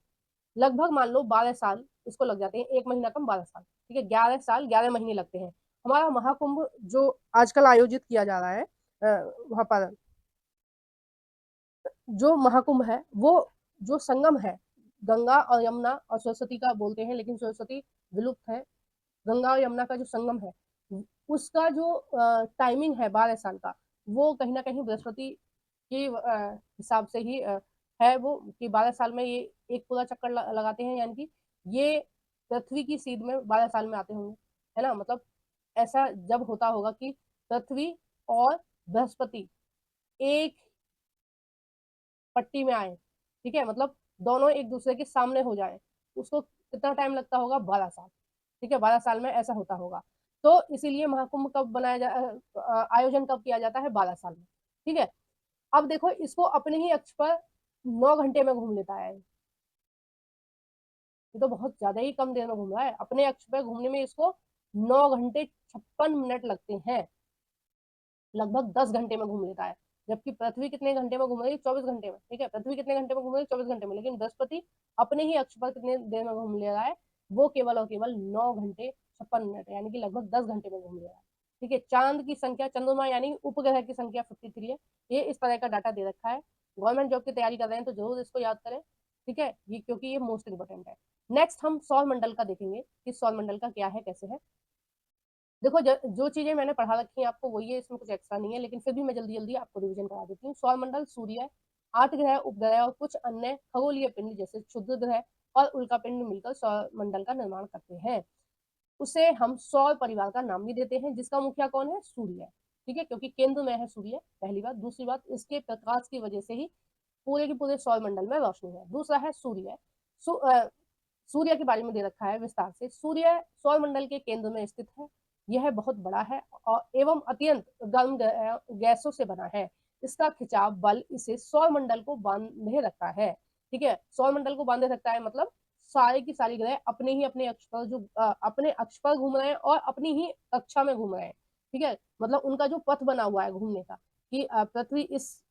लगभग मान लो 12 साल इसको लग जाते हैं, एक महीना कम 12 साल। ठीक है, 11 साल 11 महीने लगते हैं। हमारा महाकुंभ जो आजकल आयोजित किया जा रहा है वहां पर, जो महाकुंभ है वो, जो संगम है गंगा और यमुना और सरस्वती का बोलते हैं, लेकिन सरस्वती विलुप्त है, गंगा और यमुना का जो संगम है उसका जो टाइमिंग है 12 साल का, वो कहीं ना कहीं बृहस्पति के हिसाब से ही है वो, कि 12 साल में ये एक पूरा चक्कर लगाते हैं, यानी कि ये पृथ्वी की सीध में 12 साल में आते होंगे, है ना। मतलब ऐसा जब होता होगा कि पृथ्वी और बृहस्पति एक पट्टी में आए, ठीक है, मतलब दोनों एक दूसरे के सामने हो जाए, उसको कितना टाइम लगता होगा, 12 साल। ठीक है, 12 साल में ऐसा होता होगा। तो इसीलिए महाकुंभ कब आयोजन कब किया जाता है, 12 साल में। ठीक है, अब देखो इसको अपने ही अक्ष पर 9 घंटे में घूम लेता है, ये तो बहुत ज्यादा ही कम देर में घूम रहा है, अपने अक्ष पर घूमने में इसको 9 घंटे 56 मिनट लगते हैं, लगभग 10 घंटे में घूम लेता है। जबकि पृथ्वी कितने घंटे में घूम रही है, 24 घंटे में। ठीक है, पृथ्वी कितने घंटे में घूम रही है, 24 घंटे में, लेकिन बृहस्पति अपने ही अक्ष पर कितने देर में घूम ले रहा है, वो केवल और केवल 9 घंटे 56 मिनट, यानी कि लगभग 10 घंटे में घूम ले रहा है। ठीक है, चांद की संख्या, चंद्रमा यानी उपग्रह की संख्या 53 है। ये इस तरह का डाटा दे रखा है। गवर्नमेंट जॉब की तैयारी कर रहे हैं तो जरूर इसको याद करें। ठीक है, ये क्योंकि ये मोस्ट इंपोर्टेंट है। नेक्स्ट हम सौर मंडल का देखेंगे कि सौर मंडल का क्या है, कैसे है। देखो जो चीजें मैंने पढ़ा रखी है आपको वही है, इसमें कुछ एक्स्ट्रा नहीं है, लेकिन फिर भी मैं जल्दी जल्दी आपको रिवीजन करा देती हूँ। सौर मंडल सूर्य, 8 ग्रह, उपग्रह और कुछ अन्य खगोलीय पिंड जैसे क्षुद्र ग्रह और उल्का पिंड मिलकर सौर मंडल का निर्माण करते हैं। उसे हम सौर परिवार का नाम भी देते हैं, जिसका मुखिया कौन है, सूर्य। ठीक है, क्योंकि केंद्र में है सूर्य, पहली बात। दूसरी बात, इसके प्रकाश की वजह से ही पूरे के पूरे सौर मंडल में रोशनी है। दूसरा है सूर्य। सूर्य के बारे में दे रखा है विस्तार से। सूर्य सौर मंडल के केंद्र में स्थित है। यह बहुत बड़ा है और एवं अत्यंत गर्म गैसों से बना है। इसका खिंचाव बल इसे सौर मंडल को बांधे रखता है। ठीक है, सौर मंडल को बांधे रखता है मतलब सारे की सारी ग्रह अपने ही अपने अक्ष पर, जो अपने अक्ष पर घूम रहे हैं और अपनी ही कक्षा में घूम रहे हैं। ठीक है, मतलब उनका जो पथ बना हुआ है घूमने का, कि पृथ्वी इस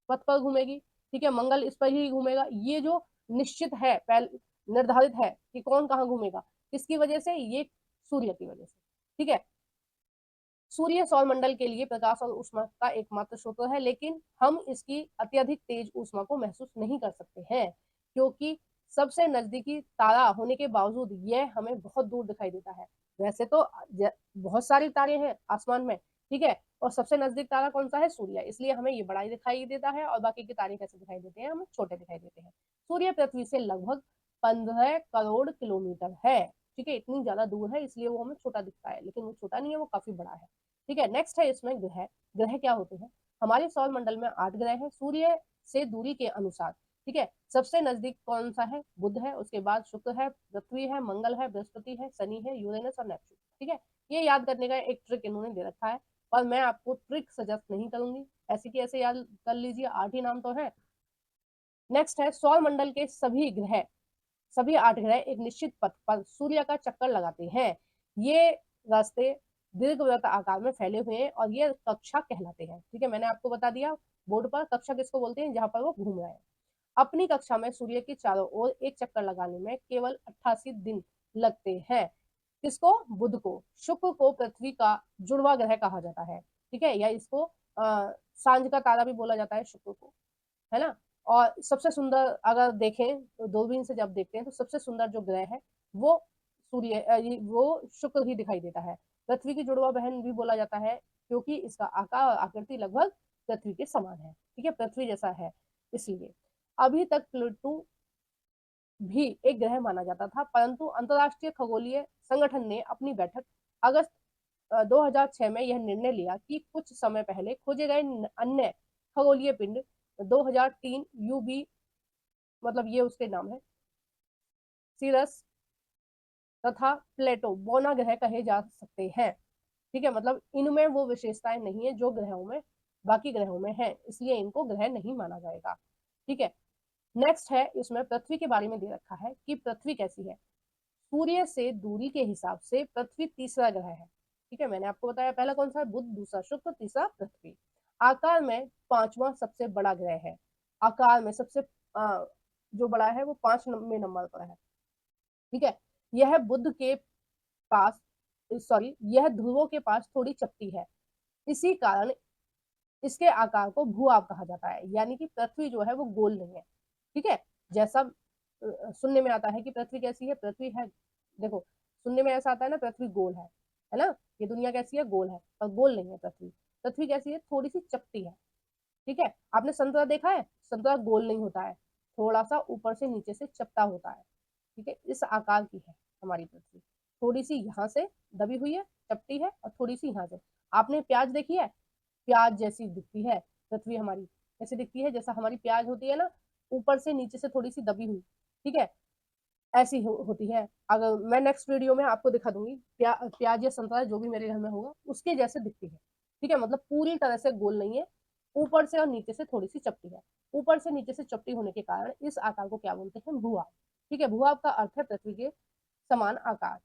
पथ पर घूमेगी, ठीक है, मंगल इस पर ही घूमेगा, ये जो निश्चित है, पहले निर्धारित है कि कौन कहाँ घूमेगा, किसकी वजह से, ये सूर्य की वजह से। ठीक है, सूर्य सौरमंडल के लिए प्रकाश और ऊष्मा का एकमात्र स्रोत है, लेकिन हम इसकी अत्यधिक तेज ऊष्मा को महसूस नहीं कर सकते हैं, क्योंकि सबसे नजदीकी तारा होने के बावजूद यह हमें बहुत दूर दिखाई देता है। वैसे तो बहुत सारे तारे हैं आसमान में, ठीक है, और सबसे नजदीक तारा कौन सा है? सूर्य, इसलिए हमें ये बड़ा ही दिखाई देता है, और बाकी के तारे कैसे दिखाई देते हैं? हमें छोटे दिखाई देते हैं। सूर्य पृथ्वी से लगभग 15 करोड़ किलोमीटर है, ठीक है, इतनी ज्यादा दूर है, इसलिए वो हमें छोटा दिखता है, लेकिन वो छोटा नहीं है, वो काफी बड़ा है। ठीक है, नेक्स्ट है इसमें ग्रह। ग्रह क्या होते हैं? हमारे सौर मंडल में 8 ग्रह हैं सूर्य से दूरी के अनुसार। ठीक है, सबसे नजदीक कौन सा है? बुध है, उसके बाद शुक्र है, पृथ्वी है, मंगल है, बृहस्पति है, शनि है, यूरेनस और नेपच्यून। ठीक है, ये याद करने का एक ट्रिक इन्होंने दे रखा है, और मैं आपको ट्रिक सजेस्ट नहीं करूंगी, ऐसे की ऐसे याद कर लीजिए, 8 ही नाम तो है। नेक्स्ट है सौर मंडल के सभी ग्रह, सभी 8 ग्रह एक निश्चित पथ पर सूर्य का चक्कर लगाते हैं। ये रास्ते दीर्घवृत्त आकार में फैले हुए हैं, और ये कक्षा कहलाते हैं। ठीक है, मैंने आपको बता दिया बोर्ड पर, कक्षा किसको बोलते हैं? जहां पर वो घूम रहे हैं। अपनी कक्षा में सूर्य के चारों ओर एक चक्कर लगाने में केवल 88 दिन लगते हैं। किसको? बुध को। शुक्र को पृथ्वी का जुड़वा ग्रह कहा जाता है, ठीक है, या इसको सांझ का तारा भी बोला जाता है शुक्र को, है ना। और सबसे सुंदर अगर देखें तो दूरबीन से जब देखते हैं तो सबसे सुंदर जो ग्रह है वो वो शुक्र ही दिखाई देता है। पृथ्वी की जुड़वा बहन भी बोला जाता है, क्योंकि इसका आकार और आकृति लगभग पृथ्वी के समान है, ठीक है, पृथ्वी जैसा है इसलिए। अभी तक प्लूटो भी एक ग्रह माना जाता था, परंतु अंतरराष्ट्रीय खगोलीय संगठन ने अपनी बैठक अगस्त 2006 में यह निर्णय लिया कि कुछ समय पहले खोजे गए अन्य खगोलीय पिंड 2003 यूबी, मतलब ये उसके नाम है, सीरस तथा प्लेटो बोना ग्रह कहे जा सकते हैं। ठीक है, मतलब इनमें वो विशेषताएं नहीं है जो ग्रहों में, बाकी ग्रहों में है, इसलिए इनको ग्रह नहीं माना जाएगा। ठीक है, नेक्स्ट है इसमें पृथ्वी के बारे में दे रखा है कि पृथ्वी कैसी है। सूर्य से दूरी के हिसाब से पृथ्वी तीसरा ग्रह है। ठीक है, मैंने आपको बताया पहला कौन सा है? बुध, दूसरा शुक्र, तीसरा पृथ्वी। आकार में पांचवा सबसे बड़ा ग्रह है। आकार में सबसे जो बड़ा है वो 5वें नंबर पर है। ठीक है, यह बुध के पास, सॉरी, यह ध्रुवों के पास थोड़ी चपटी है, इसी कारण इसके आकार को भू आब कहा जाता है, यानी कि पृथ्वी जो है वो गोल नहीं है। ठीक है, जैसा सुनने में आता है कि पृथ्वी कैसी है, पृथ्वी है, देखो सुनने में ऐसा आता है ना, पृथ्वी गोल है ना, ये दुनिया कैसी है? गोल है, पर गोल नहीं है पृथ्वी। पृथ्वी कैसी है? थोड़ी सी चपटी है। ठीक है, आपने संतरा देखा है? संतरा गोल नहीं होता है, थोड़ा सा ऊपर से नीचे से चपटा होता है। ठीक है, इस आकार की है हमारी पृथ्वी, थोड़ी सी यहाँ से दबी हुई है, चपटी है, और थोड़ी सी यहाँ से। आपने प्याज देखी है? प्याज जैसी दिखती है पृथ्वी हमारी, ऐसी दिखती है जैसा हमारी प्याज होती है ना, ऊपर से नीचे से थोड़ी सी दबी हुई। ठीक है, ऐसी होती है। अगर मैं नेक्स्ट वीडियो में आपको दिखा दूंगी, प्याज या संतरा जो भी मेरे घर में होगा उसके जैसे दिखती है। ठीक है, मतलब पूरी तरह से गोल नहीं है, ऊपर से और नीचे से थोड़ी सी चपटी है। ऊपर से नीचे से चपटी होने के कारण इस आकार को क्या बोलते हैं? भूआब। ठीक है, भूआब का अर्थ है पृथ्वी के समान आकार।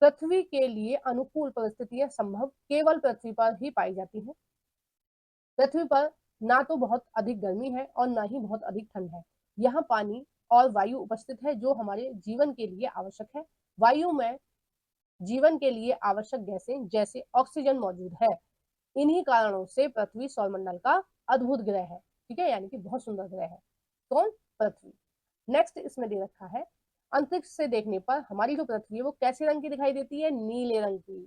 पृथ्वी के लिए अनुकूल परिस्थितियां संभव केवल पृथ्वी पर ही पाई जाती हैं। पृथ्वी पर ना तो बहुत अधिक गर्मी है और ना ही बहुत अधिक ठंड है। यहाँ पानी और वायु उपस्थित है जो हमारे जीवन के लिए आवश्यक है। वायु में जीवन के लिए आवश्यक गैसें जैसे ऑक्सीजन मौजूद है। इन्हीं कारणों से पृथ्वी सौरमंडल का अद्भुत ग्रह है। ठीक है, यानी कि बहुत सुंदर ग्रह है। कौन? पृथ्वी। नेक्स्ट इसमें दे रखा है, अंतरिक्ष से देखने पर हमारी जो पृथ्वी है वो कैसे रंग की दिखाई देती है? नीले रंग की।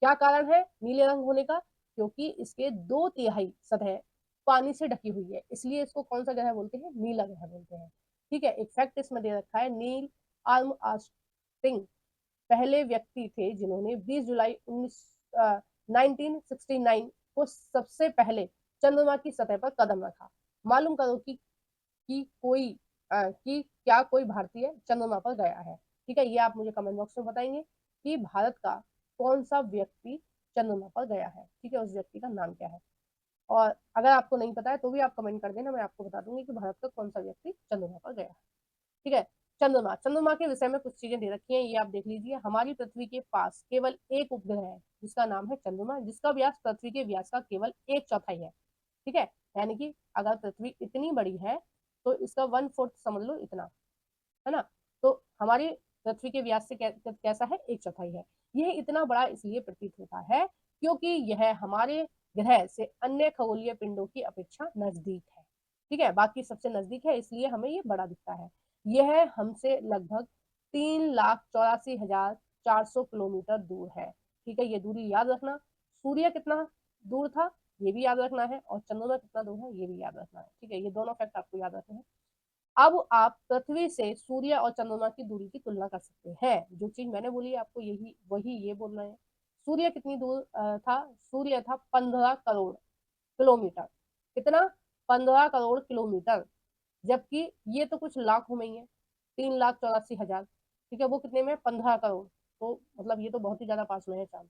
क्या कारण है नीले रंग होने का? क्योंकि इसके 2/3 सतह पानी से ढकी हुई है, इसलिए इसको कौन सा ग्रह बोलते हैं? नीला ग्रह बोलते हैं। ठीक है, एक फैक्ट इसमें दे रखा है, नील आर्मस्ट्रिंग पहले व्यक्ति थे जिन्होंने 20 जुलाई 1969 को सबसे पहले चंद्रमा की सतह पर कदम रखा। मालूम करो कि क्या कोई भारतीय चंद्रमा पर गया है? ठीक है, ये आप मुझे कमेंट बॉक्स में बताएंगे कि भारत का कौन सा व्यक्ति चंद्रमा पर गया है। ठीक है, उस व्यक्ति का नाम क्या है? और अगर आपको नहीं पता है तो भी आप कमेंट कर देना, मैं आपको बता दूंगी कि भारत का कौन सा व्यक्ति चंद्रमा पर गया है। ठीक है, चंद्रमा। चंद्रमा के विषय में कुछ चीजें दे रखी हैं, ये आप देख लीजिए। हमारी पृथ्वी के पास केवल एक उपग्रह है जिसका नाम है चंद्रमा, जिसका व्यास पृथ्वी के व्यास का केवल 1/4 है। ठीक है, यानी कि अगर पृथ्वी इतनी बड़ी है तो इसका 1/4 समझ लो इतना, है ना। तो हमारी पृथ्वी के व्यास से कैसा है? 1/4 है। यह इतना बड़ा इसलिए प्रतीत होता है क्योंकि यह हमारे ग्रह से अन्य खगोलीय पिंडों की अपेक्षा नजदीक है। ठीक है, बाकी सबसे नजदीक है इसलिए हमें ये बड़ा दिखता है। यह हमसे लगभग 3,84,400 किलोमीटर दूर है। ठीक है, ये दूरी याद रखना। सूर्य कितना दूर था ये भी याद रखना है, और चंद्रमा कितना दूर है ये भी याद रखना है। ठीक है, ये दोनों फैक्ट आपको याद रखने हैं। अब आप पृथ्वी से सूर्य और चंद्रमा की दूरी की तुलना कर सकते हैं। जो चीज मैंने बोली आपको यही वही ये बोलना है। सूर्य कितनी दूर था? सूर्य था 15 करोड़ किलोमीटर। कितना? 15 करोड़ किलोमीटर। जबकि ये तो कुछ लाखों में ही है, 3,84,000। ठीक है, वो कितने में? 15 करोड़। तो मतलब ये तो बहुत ही ज्यादा पास में है चांद।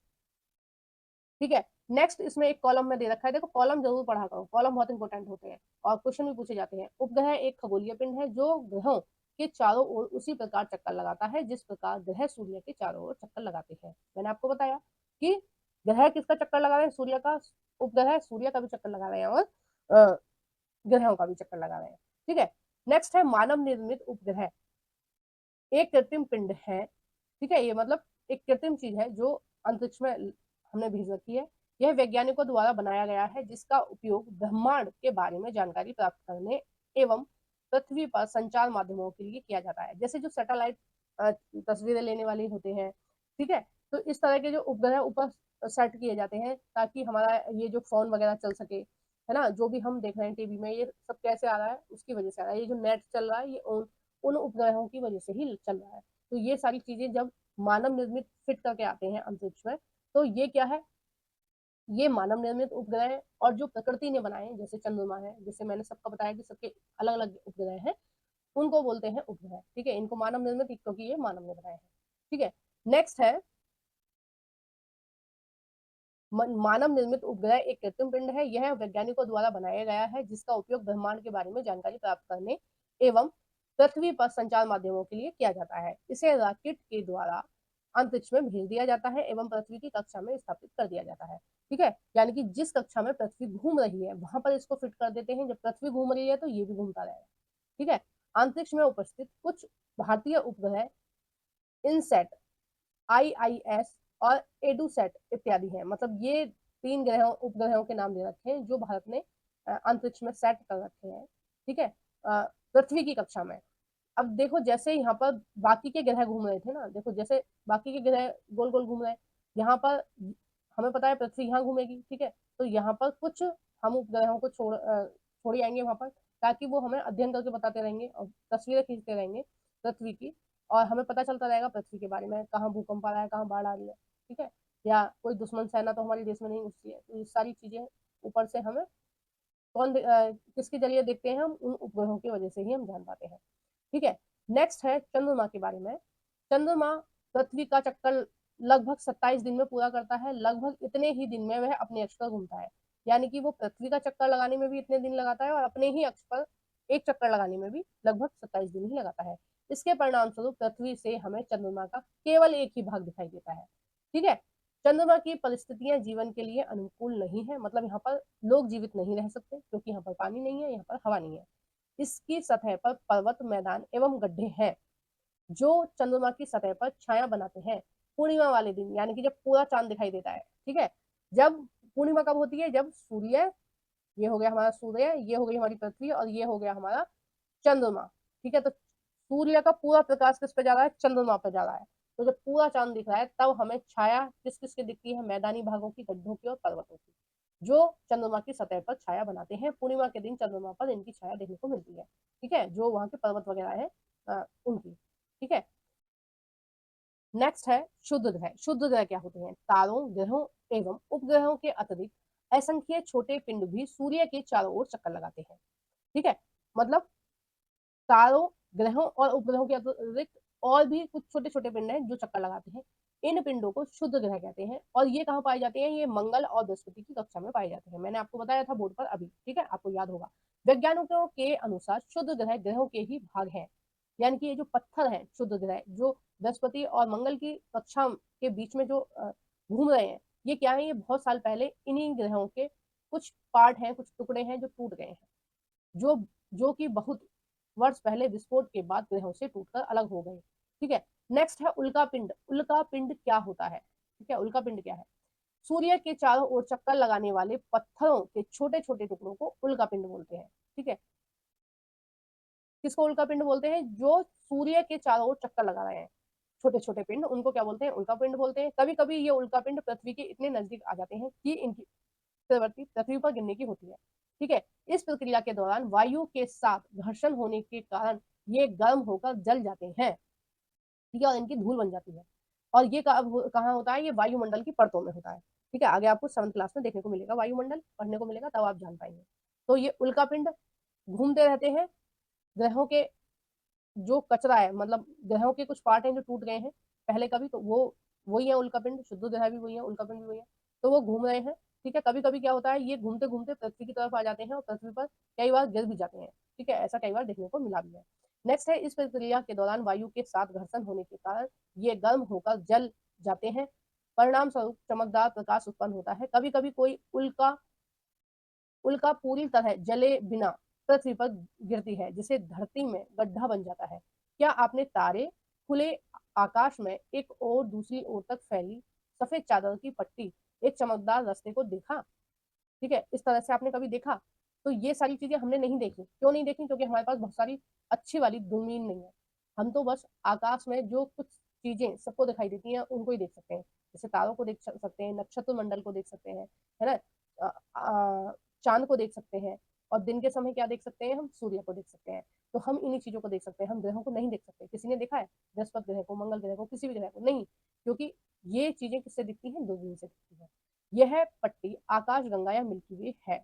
ठीक है, नेक्स्ट इसमें एक कॉलम में दे रखा है, देखो कॉलम जरूर पढ़ा करो, कॉलम बहुत इंपॉर्टेंट होते हैं और क्वेश्चन भी पूछे जाते हैं। उपग्रह एक खगोलीय पिंड है जो ग्रहों के चारों ओर उसी प्रकार चक्कर लगाता है जिस प्रकार ग्रह सूर्य के चारों ओर चक्कर लगाते हैं। मैंने आपको बताया कि ग्रह किसका चक्कर लगा रहे हैं? सूर्य का। उपग्रह सूर्य का भी चक्कर लगा रहे हैं और ग्रहों का भी चक्कर लगा रहे हैं। ठीक है, नेक्स्ट है मानव निर्मित उपग्रह। एक कृत्रिम पिंड है। ठीक है, ये मतलब एक कृत्रिम चीज है जो अंतरिक्ष में हमने भेज रखी है। यह वैज्ञानिकों द्वारा बनाया गया है जिसका उपयोग ब्रह्मांड के बारे में जानकारी प्राप्त करने एवं पृथ्वी पर संचार माध्यमों के लिए किया जाता है। जैसे जो सैटेलाइट तस्वीरें लेने वाले होते हैं, ठीक है, तो इस तरह के जो उपग्रह ऊपर सेट किए जाते हैं ताकि हमारा ये जो फोन वगैरह चल सके, है ना, जो भी हम देख रहे हैं टीवी में, ये सब कैसे आ रहा है? उसकी वजह से आ रहा है। ये जो नेट चल रहा है ये उन उपग्रहों की वजह से ही चल रहा है। तो ये सारी चीजें जब मानव निर्मित फिट करके आते हैं अंतरिक्ष में, तो ये क्या है? ये मानव निर्मित उपग्रह है। और जो प्रकृति ने बनाए जैसे चंद्रमा है, जैसे मैंने सबको बताया कि सबके अलग अलग उपग्रह हैं, उनको बोलते हैं उपग्रह। ठीक है, इनको मानव निर्मित क्योंकि ये मानव ने बनाए हैं। ठीक है, नेक्स्ट है मानव निर्मित उपग्रह एक कृत्रिम पिंड है। यह वैज्ञानिकों द्वारा बनाया गया है जिसका उपयोग ब्रह्मांड के बारे में जानकारी प्राप्त करने एवं पृथ्वी पर संचार माध्यमों के लिए किया जाता है। इसे रॉकेट के द्वारा अंतरिक्ष में भेज दिया जाता है एवं पृथ्वी की कक्षा में स्थापित कर दिया जाता है। ठीक है, यानी कि जिस कक्षा में पृथ्वी घूम रही है वहां पर इसको फिट कर देते हैं। जब पृथ्वी घूम रही है तो ये भी घूमता रहेगा। ठीक है, अंतरिक्ष में उपस्थित कुछ भारतीय उपग्रह इनसेट, IIS और एडूसेट इत्यादि हैं। मतलब ये 3 उपग्रहों के नाम दे रखे हैं जो भारत ने अंतरिक्ष में सेट कर रखे हैं। ठीक है, पृथ्वी की कक्षा में। अब देखो जैसे यहाँ पर बाकी के ग्रह घूम रहे थे ना, देखो जैसे बाकी के ग्रह गोल गोल घूम रहे हैं, यहाँ पर हमें पता है पृथ्वी यहाँ घूमेगी। ठीक है, तो यहाँ पर कुछ हम उपग्रहों को छोड़ आएंगे वहां पर, ताकि वो हमें अध्ययन करके बताते रहेंगे और तस्वीरें खींचते रहेंगे पृथ्वी की, और हमें पता चलता रहेगा पृथ्वी के बारे में, कहाँ भूकंप आ रहा है, कहाँ बाढ़ आ रही है। ठीक है, या कोई दुश्मन सेना तो हमारे देश में नहीं घुसती है। तो ये सारी चीजें ऊपर से हमें किसके जरिए देखते हैं? हम उन उपग्रहों की वजह से ही हम जान पाते हैं। ठीक है, नेक्स्ट है चंद्रमा के बारे में। चंद्रमा पृथ्वी का चक्कर लगभग 27 दिन में पूरा करता है। लगभग इतने ही दिन में वह अपने अक्ष पर घूमता है। यानी कि वो पृथ्वी का चक्कर लगाने में भी इतने दिन लगाता है और अपने ही अक्ष पर एक चक्कर लगाने में भी लगभग 27 दिन ही लगाता है। इसके परिणाम स्वरूप पृथ्वी से हमें चंद्रमा का केवल एक ही भाग दिखाई देता है। ठीक है, चंद्रमा की परिस्थितियां जीवन के लिए अनुकूल नहीं है। मतलब यहाँ पर लोग जीवित नहीं रह सकते क्योंकि यहाँ पर पानी नहीं है, यहाँ पर हवा नहीं है। इसकी सतह पर पर्वत, मैदान एवं गड्ढे हैं जो चंद्रमा की सतह पर छाया बनाते हैं पूर्णिमा वाले दिन, यानी कि जब पूरा चांद दिखाई देता है। ठीक है, जब पूर्णिमा कब होती है? जब सूर्य, ये हो गया हमारा सूर्य, ये हो गई हमारी पृथ्वी और ये हो गया हमारा चंद्रमा। ठीक है, तो सूर्य का पूरा प्रकाश किस पे जा रहा है? चंद्रमा पे जा रहा है। तो जब पूरा चांद दिख रहा है तब हमें छाया किस किस की दिखती है? मैदानी भागों की, गड्ढों की और पर्वतों की, जो चंद्रमा की सतह पर छाया बनाते हैं। पूर्णिमा के दिन चंद्रमा पर इनकी छाया देखने को मिलती है। ठीक है, जो वहां के पर्वत वगैरह है उनकी। ठीक है, नेक्स्ट है शुद्ध ग्रह। शुद्ध ग्रह क्या होते हैं? तारों, ग्रहों एवं उपग्रहों के अतिरिक्त असंख्य छोटे पिंड भी सूर्य के चारों ओर चक्कर लगाते हैं। ठीक है, मतलब तारों, ग्रहों और उपग्रहों के अतिरिक्त और भी कुछ छोटे छोटे पिंड हैं जो चक्कर लगाते हैं। इन पिंडों को शुद्ध ग्रह कहते हैं। और ये कहाँ पाए जाते हैं? ये मंगल और बृहस्पति की कक्षा में पाए जाते हैं। मैंने आपको बताया था बोर्ड पर अभी। ठीक है, आपको याद होगा। वैज्ञानिकों के अनुसार शुद्ध ग्रह ग्रहों के ही भाग हैं। यानी कि ये जो पत्थर हैं शुद्ध ग्रह, जो बृहस्पति और मंगल की कक्षा के बीच में जो घूम रहे हैं, ये क्या है? ये बहुत साल पहले इन्हीं ग्रहों के कुछ पार्ट हैं, कुछ टुकड़े हैं जो टूट गए हैं, जो जो कि बहुत वर्ष पहले विस्फोट के बाद ग्रहों से टूटकर अलग हो गए। ठीक है, नेक्स्ट है उल्का पिंड। उल्का पिंड क्या होता है? ठीक है, उल्का पिंड क्या है? सूर्य के चारों ओर चक्कर लगाने वाले पत्थरों के छोटे छोटे टुकड़ों को उल्का पिंड बोलते हैं। ठीक है, किसको उल्का पिंड बोलते हैं? जो सूर्य के चारों ओर चक्कर लगा रहे हैं छोटे छोटे पिंड, उनको क्या बोलते हैं? उल्का पिंड बोलते हैं। कभी कभी ये उल्का पिंड पृथ्वी के इतने नजदीक आ जाते हैं कि इनकी प्रवृत्ति पृथ्वी पर गिरने की होती है। ठीक है, इस प्रक्रिया के दौरान वायु के साथ घर्षण होने के कारण ये गर्म होकर जल जाते हैं। ठीक है, और इनकी धूल बन जाती है। और ये कहाँ होता है? ये वायुमंडल की परतों में होता है। ठीक है, आगे आपको 7th क्लास में देखने को मिलेगा, वायुमंडल पढ़ने को मिलेगा, तब आप जान पाएंगे। तो ये उल्का पिंड घूमते रहते हैं। ग्रहों के जो कचरा है, मतलब ग्रहों के कुछ पार्ट हैं जो टूट गए हैं पहले कभी, तो वो वही है उल्का पिंड। शुद्ध ग्रह भी वही है, उल्का पिंड भी वही है। तो वो घूम रहे हैं। ठीक है, कभी कभी क्या होता है, ये घूमते घूमते पृथ्वी की तरफ आ जाते हैं और पृथ्वी पर कई बार गिर भी जाते हैं। ठीक है, ऐसा कई बार देखने को मिला भी है। नेक्स्ट है, इस प्रक्रिया के दौरान वायु के साथ घर्षण होने के कारण ये गर्म होकर जल जाते हैं। परिणाम स्वरूप चमकदार प्रकाश उत्पन्न होता है। कभी कभी कोई उल्का उल्का पूरी तरह जले बिना पृथ्वी पर गिरती है, जिसे धरती में गड्ढा बन जाता है। क्या आपने तारे, खुले आकाश में एक और दूसरी ओर तक फैली सफेद चादर की पट्टी, एक चमकदार रास्ते को देखा? ठीक है, इस तरह से आपने कभी देखा? तो ये सारी चीजें हमने नहीं देखी। क्यों नहीं देखी? क्योंकि हमारे पास बहुत सारी अच्छी वाली दूरबीन नहीं है। हम तो बस आकाश में जो कुछ चीजें सबको दिखाई देती हैं उनको ही देख सकते हैं। जैसे तारों को देख सकते हैं, नक्षत्र मंडल को देख सकते हैं, है ना, चांद को देख सकते हैं। और दिन के समय क्या देख सकते हैं? हम सूर्य को देख सकते हैं। तो हम इन्हीं चीजों को देख सकते हैं, हम ग्रहों को नहीं देख सकते। किसी ने देखा है बृहस्पति ग्रह को, मंगल ग्रह को, किसी भी ग्रह को? नहीं, क्योंकि ये चीजें किससे दिखती हैं? दूरबीन से दिखती है। यह पट्टी आकाश गंगा या मिल्की वे है।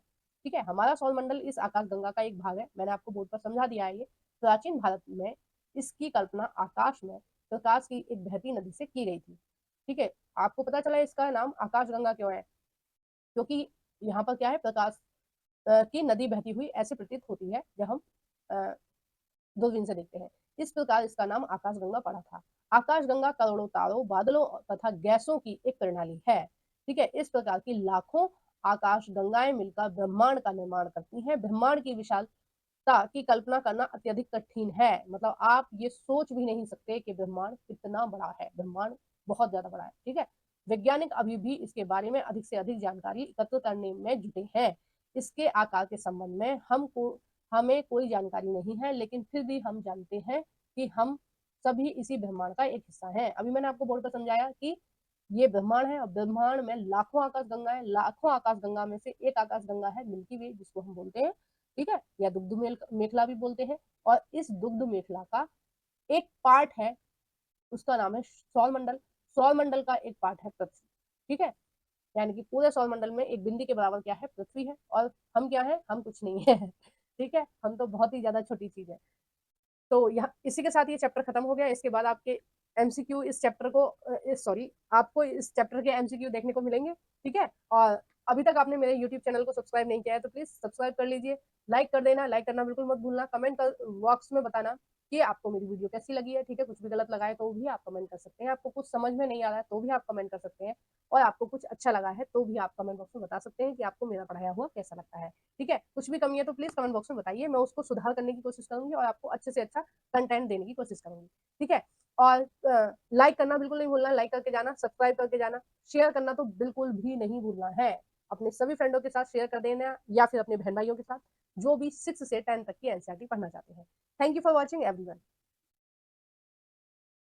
ठीक है, हमारा सौर मंडल इस आकाश गंगा का एक भाग है। मैंने आपको बोर्ड पर समझा दिया है। ये प्राचीन भारत में इसकी कल्पना आकाश में प्रकाश की एक बहती नदी से की गई थी। ठीक है, आपको पता चला इसका नाम आकाश गंगा क्यों है? क्योंकि यहाँ पर क्या है, प्रकाश की नदी बहती हुई ऐसे प्रतीत होती है जब हम दूरबीन से देखते हैं। इस प्रकार इसका नाम आकाश गंगा पड़ा था। आकाश गंगा करोड़ों तारों, बादलों तथा गैसों की एक प्रणाली है। ठीक है, इस प्रकार की लाखों आकाश गंगाएं मिलकर ब्रह्मांड का निर्माण करती हैं। ब्रह्मांड की विशालता की कल्पना करना अत्यधिक कठिन है। मतलब आप ये सोच भी नहीं सकते कि ब्रह्मांड कितना बड़ा है। ब्रह्मांड बहुत ज्यादा बड़ा है। ठीक है, वैज्ञानिक अभी भी इसके बारे में अधिक से अधिक जानकारी एकत्र करने में जुटे हैं। इसके आकार के संबंध में हमें कोई जानकारी नहीं है, लेकिन फिर भी हम जानते हैं कि हम सभी इसी ब्रह्मांड का एक हिस्सा हैं। अभी मैंने आपको बोर्ड पर समझाया कि ये ब्रह्मांड है और ब्रह्मांड में लाखों आकाश गंगा है। लाखों आकाश गंगा में से एक आकाश गंगा है मिल्की वे, जिसको हम बोलते हैं। ठीक है, या दुग्ध मेखला भी बोलते हैं। और इस दुग्ध मेखला का एक पार्ट है, उसका नाम है सौर मंडल। सौर मंडल का एक पार्ट है पृथ्वी। ठीक है, यानी कि पूरे सौर मंडल में एक बिंदी के बराबर क्या है? पृथ्वी है। और हम क्या है? हम कुछ नहीं है। ठीक है, हम तो बहुत ही ज्यादा छोटी चीज है। तो यहाँ इसी के साथ ये चैप्टर खत्म हो गया। इसके बाद आपके एमसीक्यू इस चैप्टर को सॉरी, आपको इस चैप्टर के एमसीक्यू देखने को मिलेंगे। ठीक है, और अभी तक आपने मेरे यूट्यूब चैनल को सब्सक्राइब नहीं किया है तो प्लीज सब्सक्राइब कर लीजिए। लाइक कर देना, लाइक करना बिल्कुल मत भूलना। कमेंट कर बॉक्स में बताना कि आपको मेरी वीडियो कैसी लगी है। ठीक है, कुछ भी गलत लगा है तो भी आप कमेंट कर सकते हैं। आपको कुछ समझ में नहीं आ रहा है तो भी आप कमेंट कर सकते हैं। और आपको कुछ अच्छा लगा है तो भी आप कमेंट बॉक्स में बता सकते हैं कि आपको मेरा पढ़ाया हुआ कैसा लगता है। ठीक है, कुछ भी कमी है तो प्लीज कमेंट बॉक्स में बताइए, मैं उसको सुधार करने की कोशिश करूंगी और आपको अच्छे से अच्छा कंटेंट देने की कोशिश करूंगी। ठीक है, और लाइक करना बिल्कुल नहीं भूलना, लाइक करके जाना, सब्सक्राइब करके जाना, शेयर करना तो बिल्कुल भी नहीं भूलना है। अपने सभी फ्रेंडों के साथ शेयर कर देना, या फिर अपने बहन भाइयों के साथ जो भी 6 से 10 तक की एनसीईआरटी पढ़ना चाहते हैं। Thank you for watching everyone.